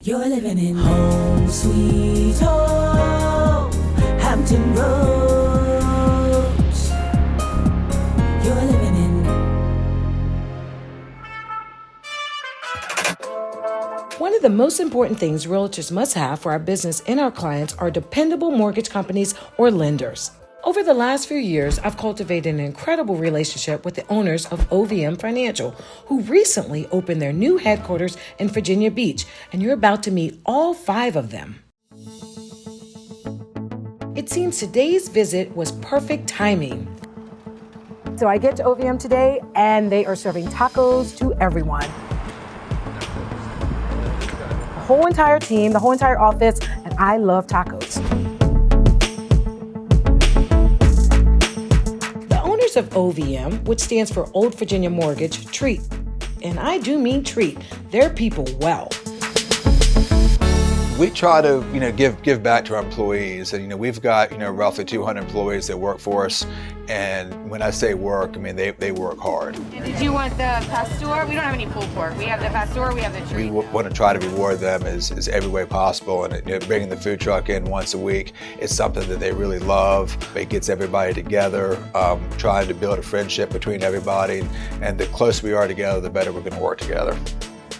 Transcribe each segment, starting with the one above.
You're living in home, sweet home, Hampton Roads. You're living in. One of the most important things realtors must have for our business and our clients are dependable mortgage companies or lenders. Over the last few years, I've cultivated an incredible relationship with the owners of OVM Financial, who recently opened their new headquarters in Virginia Beach, and you're about to meet all 5 of them. It seems today's visit was perfect timing. So I get to OVM today, and they are serving tacos to everyone. The whole entire team, the whole entire office, and I love tacos. Of OVM, which stands for Old Virginia Mortgage, treat, and I do mean treat, their people well. We try to, give back to our employees, and we've got, roughly 200 employees that work for us. And when I say work, I mean they work hard. Did you want the pastor? We don't have any pulled pork. We have the pastor. We have the treat. We want to try to reward them as every way possible, and bringing the food truck in once a week is something that they really love. It gets everybody together, trying to build a friendship between everybody, and the closer we are together, the better we're going to work together.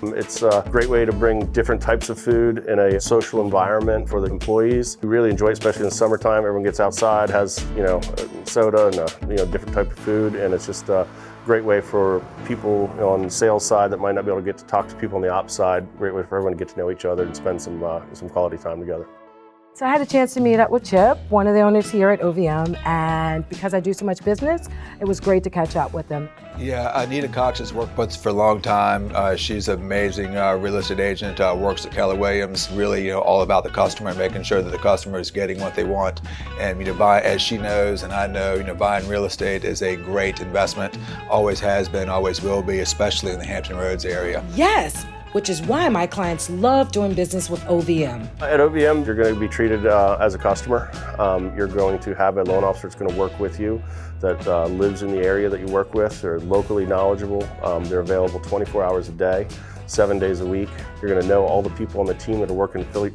It's a great way to bring different types of food in a social environment for the employees. We really enjoy it, especially in the summertime. Everyone gets outside, has soda and different type of food, and it's just a great way for people on the sales side that might not be able to get to talk to people on the ops side. Great way for everyone to get to know each other and spend some quality time together. So I had a chance to meet up with Chip, one of the owners here at OVM, and because I do so much business, it was great to catch up with them. Yeah, Anita Cox has worked with us for a long time. She's an amazing real estate agent, works at Keller Williams, really all about the customer and making sure that the customer is getting what they want. And as she knows and I know, buying real estate is a great investment, always has been, always will be, especially in the Hampton Roads area. Yes! Which is why my clients love doing business with OVM. At OVM, you're going to be treated as a customer. You're going to have a loan officer that's going to work with you that lives in the area that you work with. They're locally knowledgeable. They're available 24 hours a day, 7 days a week. You're going to know all the people on the team that are working to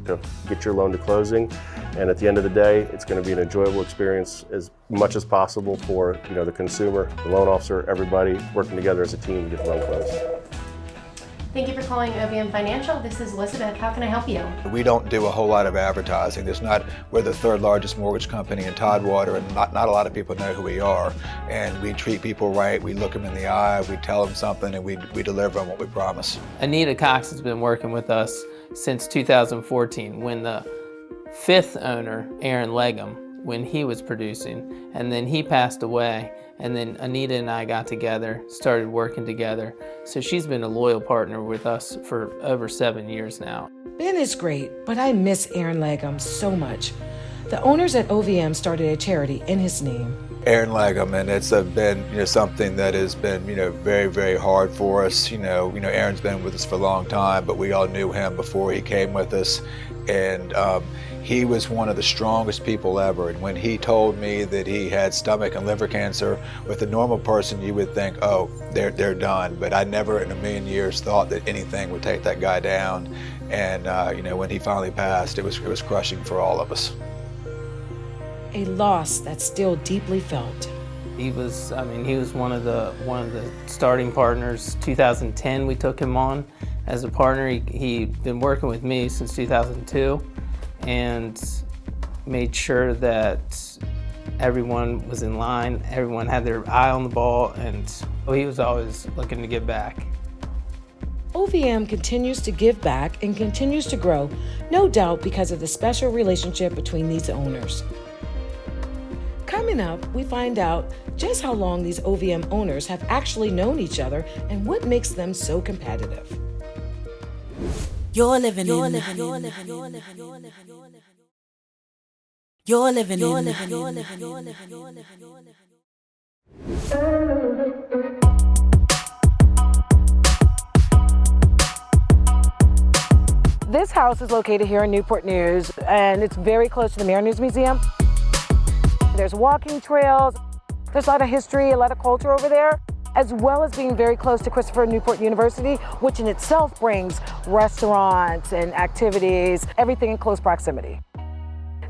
get your loan to closing. And at the end of the day, it's going to be an enjoyable experience as much as possible for the consumer, the loan officer, everybody working together as a team to get the loan closed. Thank you for calling OVM Financial. This is Elizabeth. How can I help you? We don't do a whole lot of advertising. We're the 3rd largest mortgage company in Tidewater, and not a lot of people know who we are. And we treat people right. We look them in the eye. We tell them something, and we deliver on what we promise. Anita Cox has been working with us since 2014, when the 5th owner, Aaron Legum, when he was producing, and then he passed away. And then Anita and I got together, started working together. So she's been a loyal partner with us for over 7 years now. Ben is great, but I miss Aaron Legum so much. The owners at OVM started a charity in his name. Aaron Legum, and it's been something that has been very, very hard for us. Aaron's been with us for a long time, but we all knew him before he came with us, and he was one of the strongest people ever. And when he told me that he had stomach and liver cancer, with a normal person you would think, oh, they're done. But I never in a million years thought that anything would take that guy down. And when he finally passed, it was crushing for all of us. A loss that's still deeply felt. He was one of the starting partners. 2010, we took him on as a partner. He'd been working with me since 2002 and made sure that everyone was in line, everyone had their eye on the ball, and he was always looking to give back. OVM continues to give back and continues to grow, no doubt because of the special relationship between these owners. Coming up, we find out just how long these OVM owners have actually known each other and what makes them so competitive. You're living in. This house is located here in Newport News, and it's very close to the Mariners Museum. There's walking trails. There's a lot of history, a lot of culture over there. as well as being very close to Christopher Newport University, which in itself brings restaurants and activities, everything in close proximity.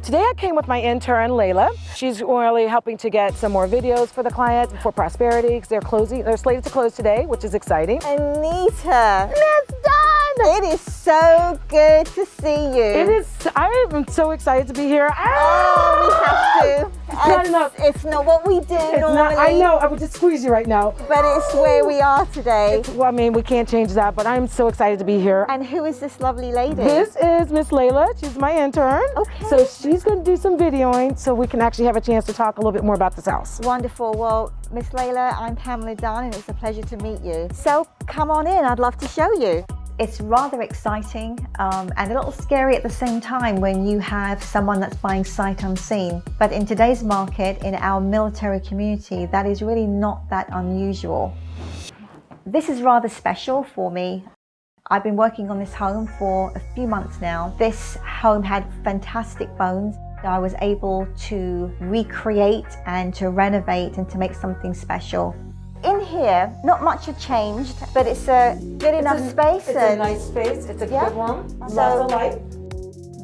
Today I came with my intern, Layla. She's really helping to get some more videos for the client for Prosperity, because they're slated to close today, which is exciting. Anita, it's done! It is so good to see you. It is, I am so excited to be here. Oh, we have to. It's not enough. It's not what we do It's normally. not, I know, I would just squeeze you right now. But it's where we are today. Well, I mean, we can't change that, but I'm so excited to be here. And who is this lovely lady? This is Miss Layla. She's my intern. Okay. So she's going to do some videoing so we can actually have a chance to talk a little bit more about this house. Wonderful. Well, Miss Layla, I'm Pamela Dunn, and it's a pleasure to meet you. So come on in. I'd love to show you. It's rather exciting and a little scary at the same time when you have someone that's buying sight unseen. But in today's market, in our military community, that is really not that unusual. This is rather special for me. I've been working on this home for a few months now. This home had fantastic bones. I was able to recreate and to renovate and to make something special. In here, not much had changed, but it's a good enough space. It's a nice space. It's a good room. Lots of light.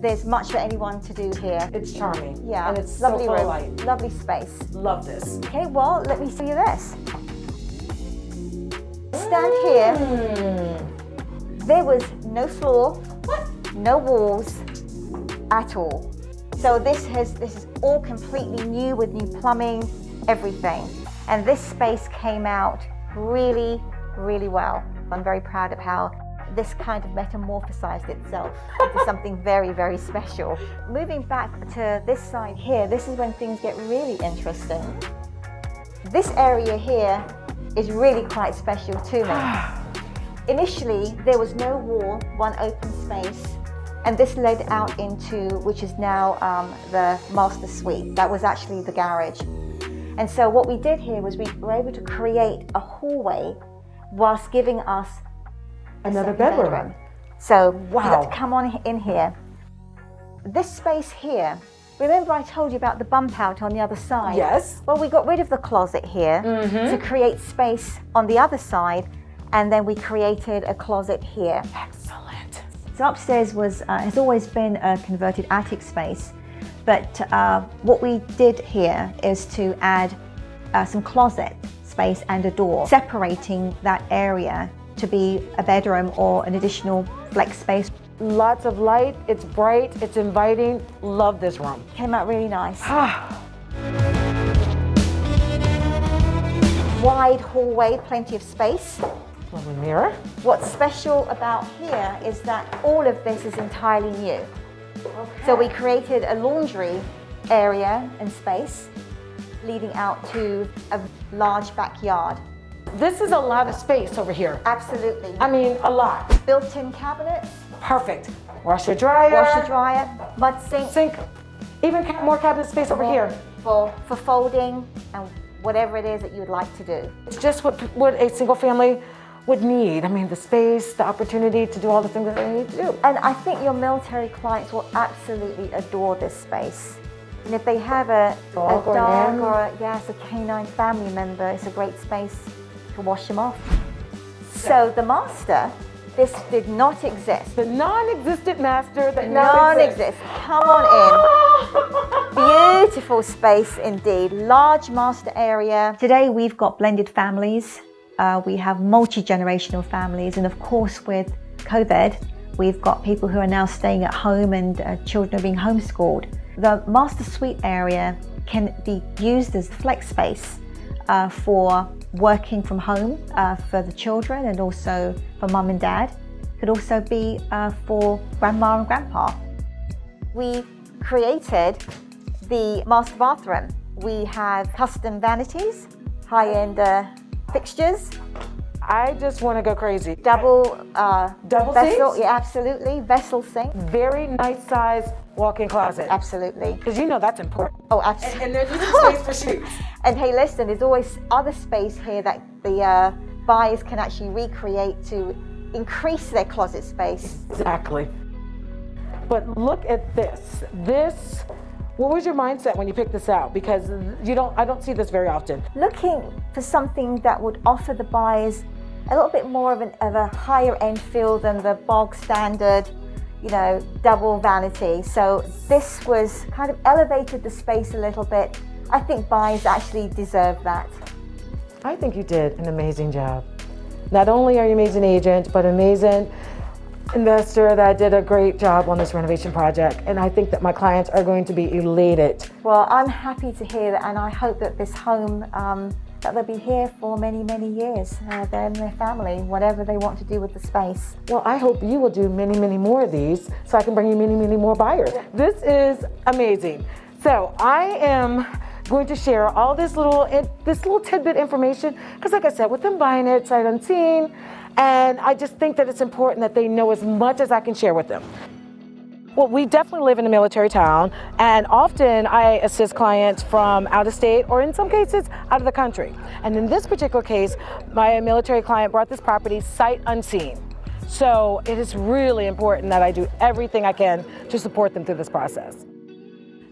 There's much for anyone to do here. It's charming. Yeah, And it's lovely so full room, of light. lovely space. Love this. Okay, well, let me show you this. Stand here. There was no floor, no walls at all. So this is all completely new with new plumbing, everything. And this space came out really, really well. I'm very proud of how this kind of metamorphosized itself into something very, very special. Moving back to this side here, this is when things get really interesting. This area here is really quite special to me. Initially, there was no wall, one open space, and this led out into, which is now the master suite. That was actually the garage. And so what we did here was we were able to create a hallway whilst giving us Another bedroom. So Wow. you got to come on in here. This space here, remember I told you about the bump out on the other side? Yes. Well, we got rid of the closet here to create space on the other side, and then we created a closet here. Excellent. So upstairs has always been a converted attic space. But what we did here is to add some closet space and a door, separating that area to be a bedroom or an additional flex space. Lots of light. It's bright. It's inviting. Love this room. Came out really nice. Wide hallway, plenty of space. Lovely mirror. What's special about here is that all of this is entirely new. So we created a laundry area and space leading out to a large backyard. This is a lot of space over here. Absolutely. I mean, a lot. Built-in cabinets, Perfect. Washer dryer. washer dryer, mud sink Sink. Even more cabinet space over here. for folding and whatever it is that you would like to do. It's just what a single family would need. I mean, the space, the opportunity to do all the things that they need to do. And I think your military clients will absolutely adore this space. And if they have a Dog or dog lamb. or a canine family member, it's a great space to wash them off. So the master, this did not exist. The non-existent master that now exists. Non-exist. Come on in. Beautiful space indeed. Large master area. Today we've got blended families. We have multi-generational families, and of course with COVID, we've got people who are now staying at home and children are being homeschooled. The master suite area can be used as flex space for working from home for the children and also for mum and dad. Could also be for grandma and grandpa. We created the master bathroom. We have custom vanities, high-end fixtures, I just want to go crazy. double vessel. sinks? Yeah, absolutely. Vessel sink. Very nice size walk-in closet. Absolutely. Because you know that's important. Oh, absolutely. And there's even space for shoes. And hey, listen, there's always other space here that the buyers can actually recreate to increase their closet space. Exactly. But look at this. This What was your mindset when you picked this out? Because I don't see this very often. Looking for something that would offer the buyers a little bit more of a higher end feel than the bog standard, double vanity. So this was kind of elevated the space a little bit. I think buyers actually deserve that. I think you did an amazing job. Not only are you an amazing agent, but amazing investor that did a great job on this renovation project. And I think that my clients are going to be elated. Well, I'm happy to hear that, and I hope that this home, that they'll be here for many, many years. Them and their family, whatever they want to do with the space. Well, I hope you will do many, many more of these so I can bring you many, many more buyers. This is amazing. So I am going to share all this little tidbit information because, like I said, with them buying it sight unseen, and I just think that it's important that they know as much as I can share with them. Well, we definitely live in a military town, and often I assist clients from out of state or in some cases out of the country. And in this particular case, my military client brought this property sight unseen. So it is really important that I do everything I can to support them through this process.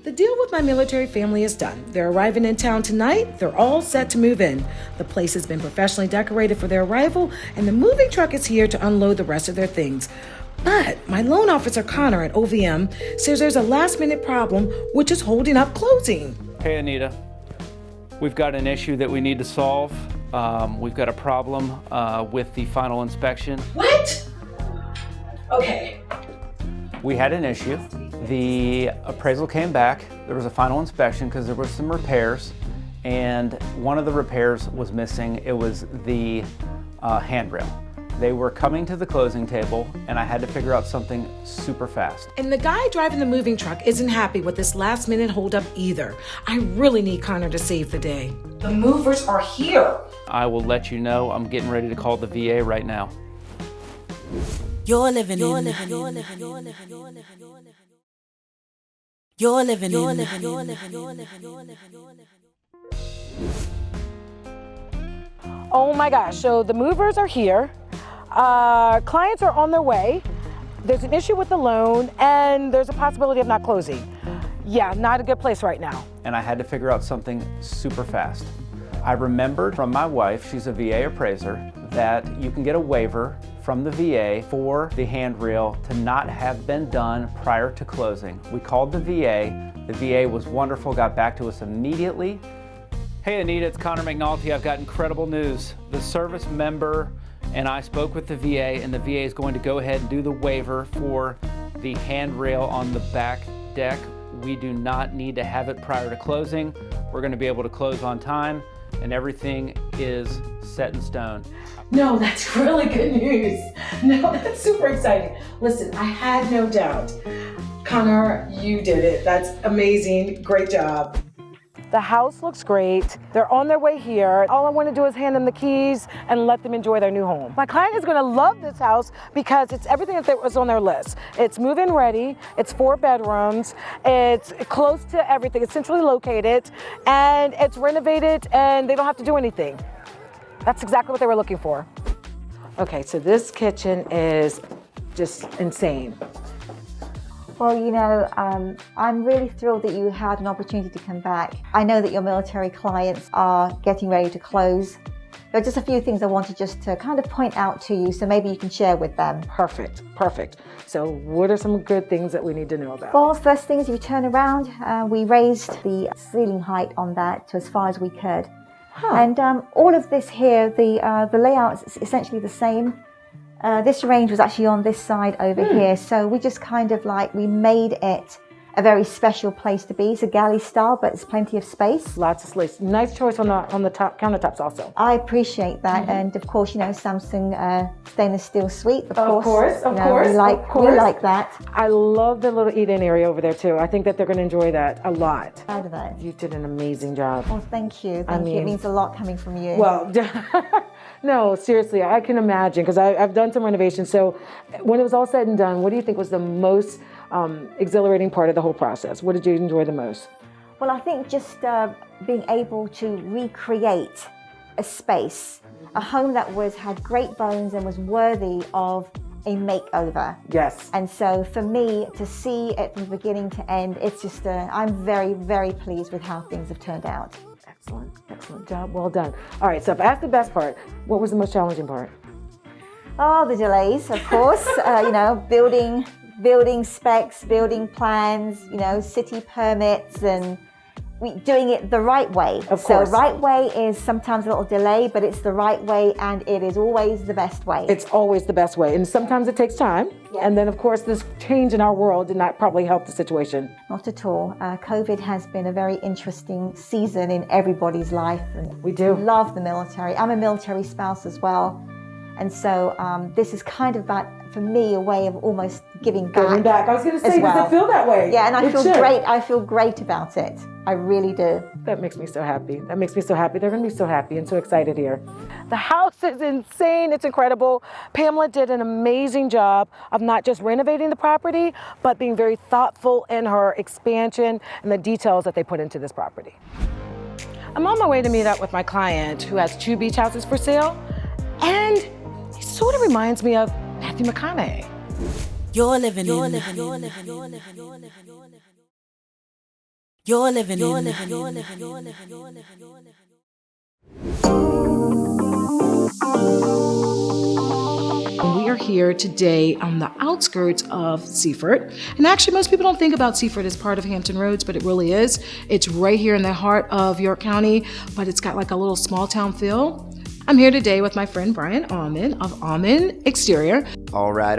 The deal with my military family is done. They're arriving in town tonight. They're all set to move in. The place has been professionally decorated for their arrival, and the moving truck is here to unload the rest of their things. But my loan officer, Connor at OVM, says there's a last-minute problem which is holding up closing. Hey, Anita. We've got an issue that we need to solve. We've got a problem with the final inspection. What? Okay. We had an issue. The appraisal came back. There was a final inspection because there were some repairs, and one of the repairs was missing. It was the handrail. They were coming to the closing table, and I had to figure out something super fast. And the guy driving the moving truck isn't happy with this last-minute holdup either. I really need Connor to save the day. The movers are here. I will let you know. I'm getting ready to call the VA right now. You're living in. Oh my gosh, so the movers are here. Clients are on their way. There's an issue with the loan, and there's a possibility of not closing. Yeah, not a good place right now. And I had to figure out something super fast. I remembered from my wife, she's a VA appraiser, that you can get a waiver from the VA for the handrail to not have been done prior to closing. We called the VA. The VA was wonderful, got back to us immediately. Hey Anita, it's Connor McNulty. I've got incredible news. The service member and I spoke with the VA, and the VA is going to go ahead and do the waiver for the handrail on the back deck. We do not need to have it prior to closing. We're going to be able to close on time, and everything is set in stone. No, that's really good news. No, that's super exciting. Listen, I had no doubt. Connor, you did it. That's amazing. Great job. The house looks great. They're on their way here. All I want to do is hand them the keys and let them enjoy their new home. My client is going to love this house because it's everything that was on their list. It's move-in ready. It's 4 bedrooms. It's close to everything. It's centrally located, and it's renovated, and they don't have to do anything. That's exactly what they were looking for. Okay, so this kitchen is just insane. Well, you know, I'm really thrilled that you had an opportunity to come back. I know that your military clients are getting ready to close. There are just a few things I wanted just to kind of point out to you, so maybe you can share with them. Perfect, perfect. So what are some good things that we need to know about? Well, first thing is you turn around, we raised the ceiling height on that to as far as we could. And all of this here, the layout is essentially the same. This range was actually on this side over here, so we just kind of we made it a very special place to be. It's a galley style, but it's plenty of space. Lots of space. Nice choice on the top countertops also. I appreciate that, and of course, you know, Samsung stainless steel suite. Of course. We like that. I love the little eat-in area over there too. I think that they're going to enjoy that a lot. Proud of that. You did an amazing job. Oh, thank you. Thank you. It means a lot coming from you. Well, no, seriously, I can imagine because I've done some renovations. So when it was all said and done, what do you think was the most exhilarating part of the whole process? What did you enjoy the most? Well, I think just being able to recreate a space, a home that had great bones and was worthy of a makeover. Yes. And so for me to see it from beginning to end, it's just I'm very, very pleased with how things have turned out. Excellent job, well done. All right, so if I asked the best part, what was the most challenging part? Oh, the delays, of course. Building specs, building plans, city permits, and doing it the right way. Of course. So right way is sometimes a little delay, but it's the right way, and it is always the best way. It's always the best way, and sometimes it takes time. Yes. And then, of course, this change in our world did not probably help the situation. Not at all. COVID has been a very interesting season in everybody's life. And we do love the military. I'm a military spouse as well. And so this is kind of about, for me, a way of almost giving back. I was going to say, does it feel that way? Yeah, and I feel great. I feel great about it. I really do. That makes me so happy. They're going to be so happy and so excited here. The house is insane. It's incredible. Pamela did an amazing job of not just renovating the property, but being very thoughtful in her expansion and the details that they put into this property. I'm on my way to meet up with my client who has 2 beach houses for sale, and he sort of reminds me of Matthew McConaughey. You're living in We are here today on the outskirts of Seaford. And actually, most people don't think about Seaford as part of Hampton Roads, but it really is. It's right here in the heart of York County, but it's got like a little small town feel. I'm here today with my friend Brian Allman of Allman Exterior. All right.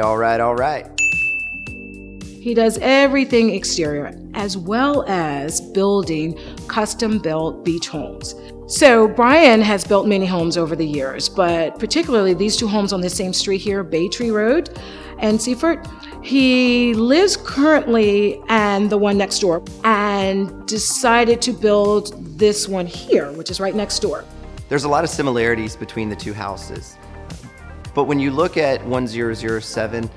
He does everything exterior, as well as building custom-built beach homes. So Brian has built many homes over the years, but particularly these 2 homes on the same street here, Bay Tree Road and Seaford. He lives currently in the one next door and decided to build this one here, which is right next door. There's a lot of similarities between the 2 houses. But when you look at 1007,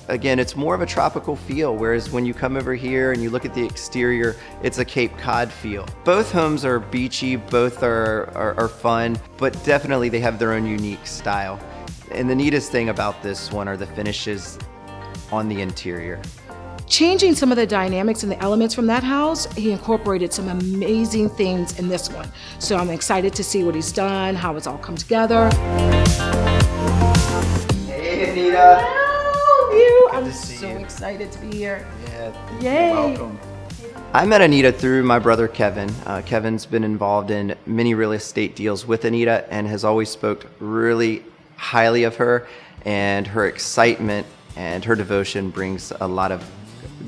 again, it's more of a tropical feel, whereas when you come over here and you look at the exterior, it's a Cape Cod feel. Both homes are beachy, both are fun, but definitely they have their own unique style. And the neatest thing about this one are the finishes on the interior. Changing some of the dynamics and the elements from that house, he incorporated some amazing things in this one. So I'm excited to see what he's done, how it's all come together. Hey, Anita. Hello, I'm so excited to be here. Yeah, yay. Welcome. I met Anita through my brother Kevin. Kevin's been involved in many real estate deals with Anita and has always spoke really highly of her, and her excitement and her devotion brings a lot of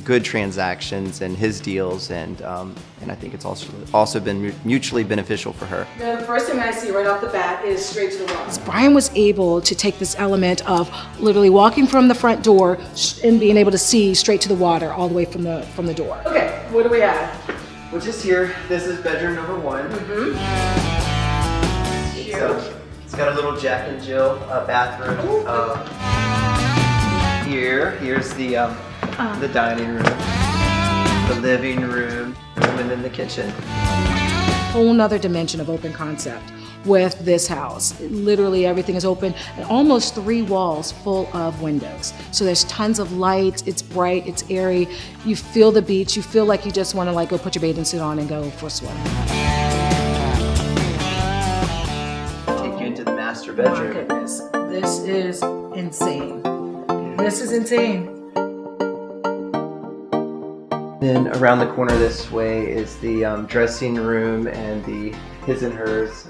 good transactions in his deals, and I think it's also been mutually beneficial for her. The first thing I see right off the bat is straight to the water. Brian was able to take this element of literally walking from the front door and being able to see straight to the water all the way from the door. Okay, what do we have? Well, just here, this is bedroom number 1. So it's got a little Jack and Jill bathroom. Here's the dining room, the living room, and then the kitchen. Whole nother dimension of open concept with this house. Literally everything is open and almost 3 walls full of windows. So there's tons of light, it's bright, it's airy. You feel the beach, you feel like you just want to go put your bathing suit on and go for a swim. Take you into the master bedroom. My goodness, this is insane. This is insane. Then around the corner this way is the dressing room and the his and hers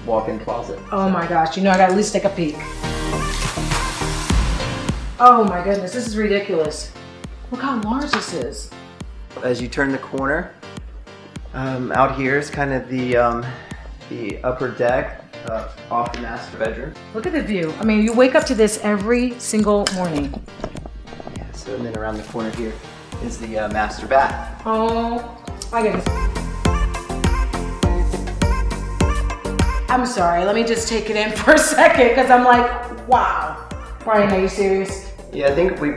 walk-in closet. Oh my gosh, I gotta at least take a peek. Oh my goodness, this is ridiculous. Look how large this is. As you turn the corner, out here is kind of the upper deck off the master bedroom. Look at the view. I mean, you wake up to this every single morning. Yeah, so and then around the corner here is the master bath. Oh my goodness. I'm sorry, let me just take it in for a second because I'm like, wow. Brian, are you serious? Yeah, I think we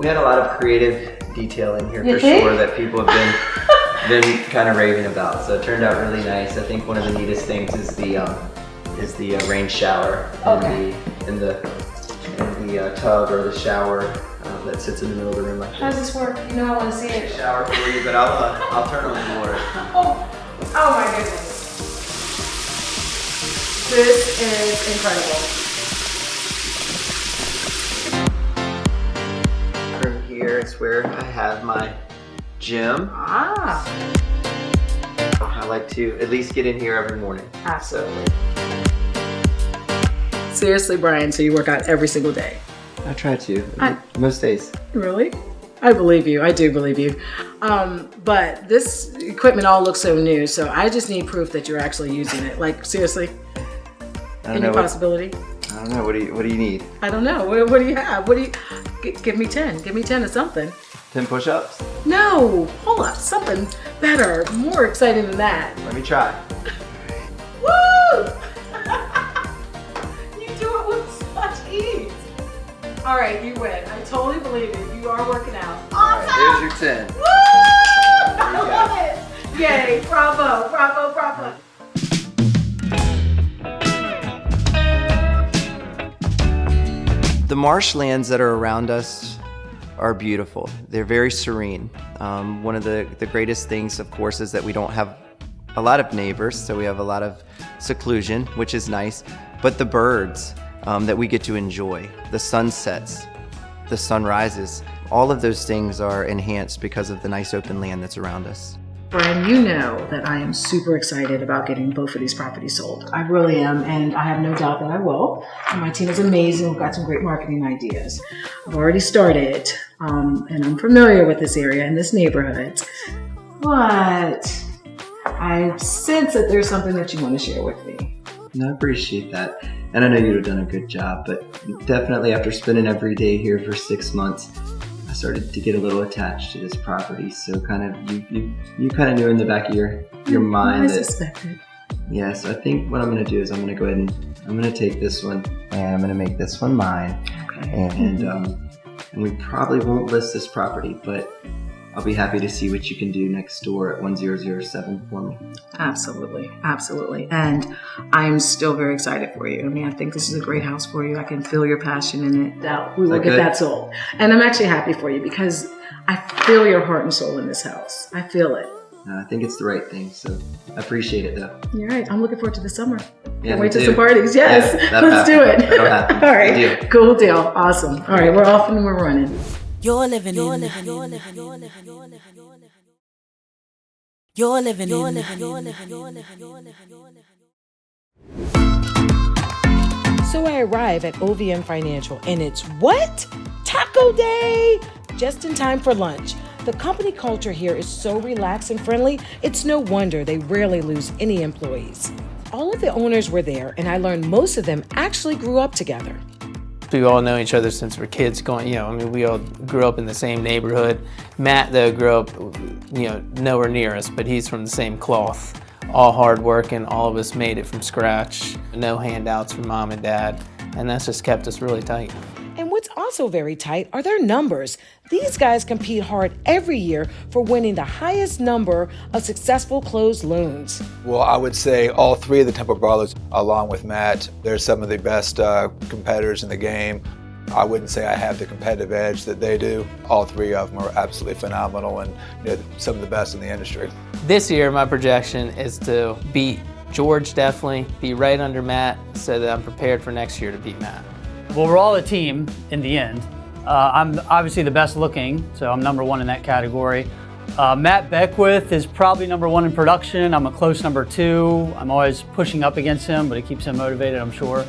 had a lot of creative detail in here for think? sure that people have been kind of raving about. So it turned out really nice. I think one of the neatest things is the rain shower in the the tub or the shower that sits in the middle of the room like How does this. this work? You know I want to see it. Shower for you, but I'll turn on the water. Oh my goodness. This is incredible. From here is where I have my gym. I like to at least get in here every morning. Absolutely. Seriously, Brian, so you work out every single day? I try to, most days. Really? I believe you. I do believe you. But this equipment all looks so new, so I just need proof that you're actually using it. Like, seriously? Any possibility? I don't know. What do you need? I don't know. What do you have? Give me 10. Give me 10 of something. 10 push-ups? No, pull ups. Something better, more exciting than that. Let me try. Woo! You do it with such ease. All right, you win. I totally believe it. You are working out. Awesome! All right, there's your 10. Woo! I love it. Yay! Bravo! Bravo! Bravo! The marshlands that are around us are beautiful. They're very serene. One of the greatest things, of course, is that we don't have a lot of neighbors, so we have a lot of seclusion, which is nice. But the birds that we get to enjoy, the sunsets, the sunrises, all of those things are enhanced because of the nice open land that's around us. Brian, you know that I am super excited about getting both of these properties sold. I really am, and I have no doubt that I will. And my team is amazing. We've got some great marketing ideas. I've already started, and I'm familiar with this area and this neighborhood. But I sense that there's something that you want to share with me. And I appreciate that. And I know you'd have done a good job, but definitely after spending every day here for 6 months, I started to get a little attached to this property. So kind of you kind of knew in the back of your mind I that. suspected. Yeah, so I think what I'm going to do is I'm going to go ahead and I'm going to take this one and I'm going to make this one mine. Okay. And we probably won't list this property, but I'll be happy to see what you can do next door at 1007 for me. Absolutely, absolutely. And I'm still very excited for you. I mean, I think this is a great house for you. I can feel your passion in it. That we will get that sold. And I'm actually happy for you because I feel your heart and soul in this house. I feel it. I think it's the right thing, so I appreciate it though. You're right. I'm looking forward to the summer. Yeah, Can't wait me to too. some parties. Yes, Yeah, let's do it. That'll happen. All right, Good deal. cool deal. Awesome. All right, we're off and we're running. You're living in So I arrive at OVM Financial and it's what? Taco Day! Just in time for lunch. The company culture here is so relaxed and friendly, it's no wonder they rarely lose any employees. All of the owners were there and I learned most of them actually grew up together. We all know each other since we're kids we all grew up in the same neighborhood. Matt, though, grew up, nowhere near us, but he's from the same cloth. All hard working, all of us made it from scratch. No handouts from mom and dad, and that's just kept us really tight. And what's also very tight are their numbers. These guys compete hard every year for winning the highest number of successful closed loans. Well, I would say all three of the Temple brothers, along with Matt, they're some of the best competitors in the game. I wouldn't say I have the competitive edge that they do. All three of them are absolutely phenomenal and some of the best in the industry. This year, my projection is to beat George, definitely, be right under Matt, so that I'm prepared for next year to beat Matt. Well, we're all a team in the end. I'm obviously the best looking, so I'm number one in that category. Matt Beckwith is probably number one in production. I'm a close number two. I'm always pushing up against him, but it keeps him motivated, I'm sure.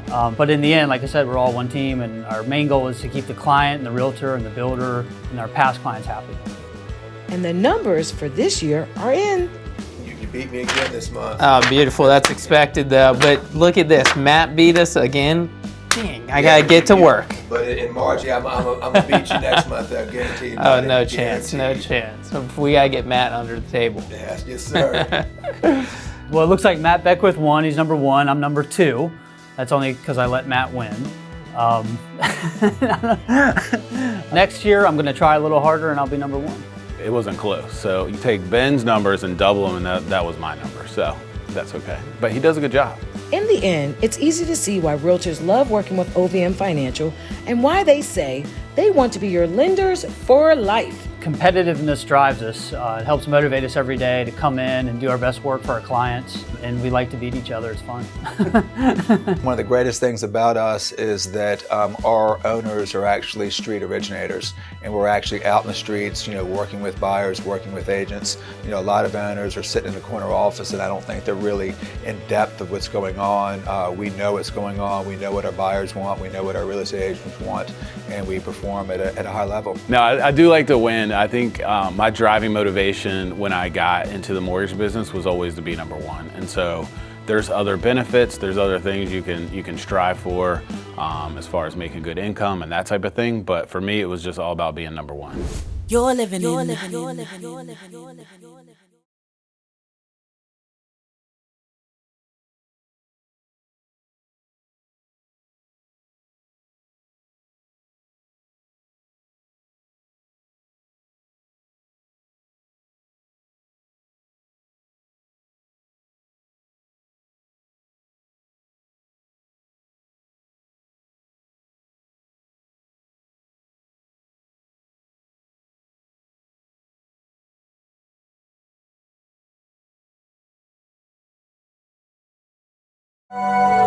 But in the end, like I said, we're all one team, and our main goal is to keep the client and the realtor and the builder and our past clients happy. And the numbers for this year are in. You beat me again this month. Oh, beautiful. That's expected, though. But look at this. Matt beat us again. Dang, I gotta get to work. But in March, I'm gonna beat you next month. I guarantee you. Oh, no chance, no chance. We gotta get Matt under the table. Yes, sir. Well, it looks like Matt Beckwith won. He's number one. I'm number two. That's only because I let Matt win. Next year, I'm gonna try a little harder and I'll be number one. It wasn't close. So you take Ben's numbers and double them, and that was my number. So that's okay. But he does a good job. In the end, it's easy to see why realtors love working with OVM Financial and why they say they want to be your lenders for life. Competitiveness drives us. It helps motivate us every day to come in and do our best work for our clients, and we like to beat each other. It's fun. One of the greatest things about us is that our owners are actually street originators, and we're actually out in the streets, working with buyers, working with agents. A lot of owners are sitting in the corner office, and I don't think they're really in depth of what's going on. We know what's going on. We know what our buyers want. We know what our real estate agents want, and we perform at a high level. No, I do like to win. I think my driving motivation when I got into the mortgage business was always to be number one. And so there's other benefits, there's other things you can strive for as far as making good income and that type of thing. But for me, it was just all about being number one. You're living in. Thank you.